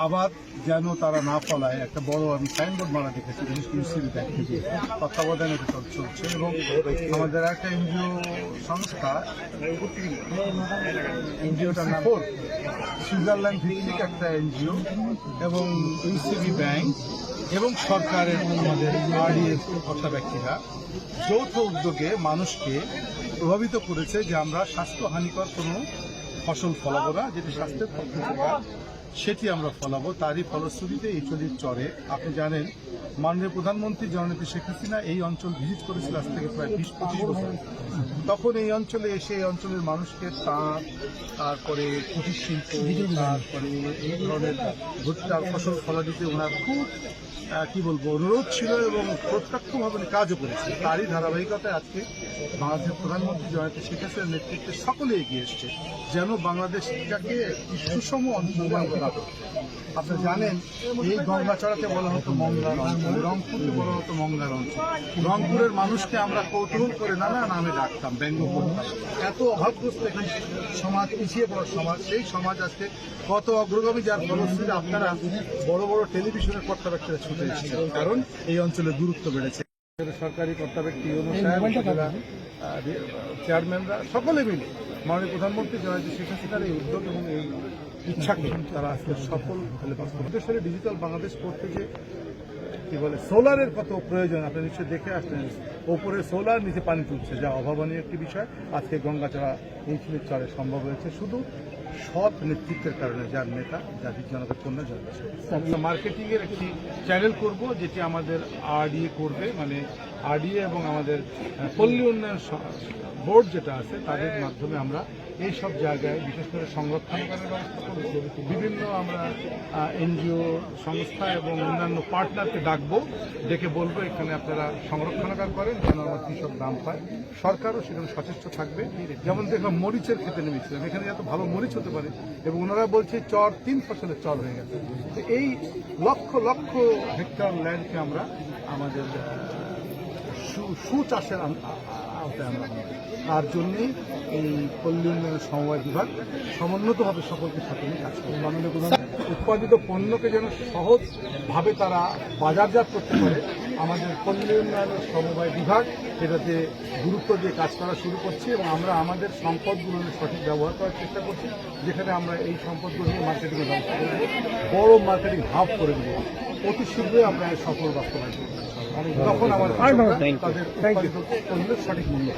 আবাদ যেন তারা না ফলায় একটা বড় আমি সাইনবোর্ড মারা দেখেছি ইউসিবি ব্যাংক থেকে তত্ত্বাবধানে এটা চলছে। এবং আমাদের একটা এনজিও সংস্থা, এনজিওটার নাম সুইজারল্যান্ড ভিত্তিক একটা এনজিও, এবং ইউসিবি ব্যাংক এবং সরকারের আমাদের আরডিএফ কর্তা ব্যক্তিরা যৌথ উদ্যোগে মানুষকে প্রভাবিত করেছে যে আমরা স্বাস্থ্যহানিকর কোনো ফসল ফলাবো না, যেটি স্বাস্থ্যের পক্ষে উপকার সেটি আমরা ফলাবো। তারই ফলশ্রুতিতে এই চলির চরে আপনি জানেন মাননীয় প্রধানমন্ত্রী জননেত্রী শেখ হাসিনা এই অঞ্চল ভিজিট করেছিল আজ থেকে প্রায় 20-25 বছর। তখন এই অঞ্চলে এসে এই অঞ্চলের মানুষকে তাঁত, তারপরে কুটির শিল্প, তারপরে এই ধরনের ভুট্টার ফসল ফলা দিতে ওনার খুব অনুরোধ ছিল এবং প্রত্যক্ষভাবে কাজও করেছে। তারই ধারাবাহিকতায় আজকে বাংলাদেশের প্রধানমন্ত্রী জননেত্রী শেখ হাসিনার নেতৃত্বে সকলে এগিয়ে এসছে যেন বাংলাদেশটাকে একটি সুষম অঞ্চল বানানো। আপনি জানেন এই গঙ্গাচড়াকে বলা হতো মঙ্গার অঞ্চল, রংপুরকে বলা হতো মঙ্গার অঞ্চল। রংপুরের মানুষকে আমরা কৌতূহল করে নানা নামে ডাকতাম, ব্যঙ্গ করতাম। এত অভাবগ্রস্ত একটি সমাজ, পিছিয়ে পড়া সমাজ, সেই সমাজ আজকে কত অগ্রগামী, যার ফলশ্রুতিতে আপনারা বড় বড় টেলিভিশনের কর্তা ব্যক্তিরা ছুটে এসেছেন, কারণ এই অঞ্চলের গুরুত্ব বেড়েছে। সরকারি কর্তা ব্যক্তি, চেয়ারম্যানরা সকলে মিলে মাননীয় প্রধানমন্ত্রী জননেত্রী শেখ হাসিনার এই উদ্যোগ এবং এই ইচ্ছাকে তারা আজকে সফল ফেলে পাস করে। দেশের ডিজিটাল বাংলাদেশ করতে যে সোলারের কত প্রয়োজন আপনি নিশ্চয়ই দেখে আসছেন। ওপরে সোলার, নিচে পানি তুলছে, যা অভাবনীয় একটি বিষয় আজকে গঙ্গাচড়া এই চুলের চরে সম্ভব হয়েছে শুধু সৎ নেতৃত্বের কারণে, যার নেতা জাতির জনকের কন্যা জন্মেছে। আমরা মার্কেটিংয়ের একটি চ্যানেল করব যেটি আমাদের আরডিএ করবে, মানে আরডিএ এবং আমাদের পল্লী উন্নয়ন বোর্ড যেটা আছে তাদের মাধ্যমে আমরা এই সব জায়গায় বিশেষ করে সংরক্ষণ করার ব্যবস্থা করব। বিভিন্ন আমরা এনজিও সংস্থা এবং অন্যান্য পার্টনারকে ডাকবো, ডেকে বলবো এখানে আপনারা সংরক্ষণাগার করেন যেন আমার কৃষক দাম পায়। সরকারও সেখানে সচেষ্ট থাকবে। যেমন দেখলাম মরিচের খেতে নেমেছিলাম, এখানে এত ভালো মরিচ হতে পারে এবং ওনারা বলছে চর 3 ফসলের চর হয়ে গেছে। এই লক্ষ লক্ষ হেক্টর ল্যান্ডকে আমরা আমাদের সুচাষের আওতায় আমরা তার জন্যেই এই পল্লী উন্নয়ন সমবায় বিভাগ সমন্বিতভাবে সকলকে সাথে নিয়ে কাজ করে। মাননীয় প্রধানমন্ত্রী উৎপাদিত পণ্যকে যেন সহজভাবে তারা বাজারজাত করতে পারে, আমাদের পল্লী উন্নয়ন সমবায় বিভাগ এটাতে গুরুত্ব দিয়ে কাজ করা শুরু করছি এবং আমরা আমাদের সম্পদগুলোর সঠিক ব্যবহার করার চেষ্টা করছি, যেখানে আমরা এই সম্পদগুলো মার্কেটিংয়ের ব্যবস্থা করব, বড় মার্কেটিং হাব করে দেব। অতি শীঘ্রই আমরা এর সফল বাস্তবায়ন করব, তখন আমার তাদের উৎপাদিত পণ্যের সঠিক মূল্য।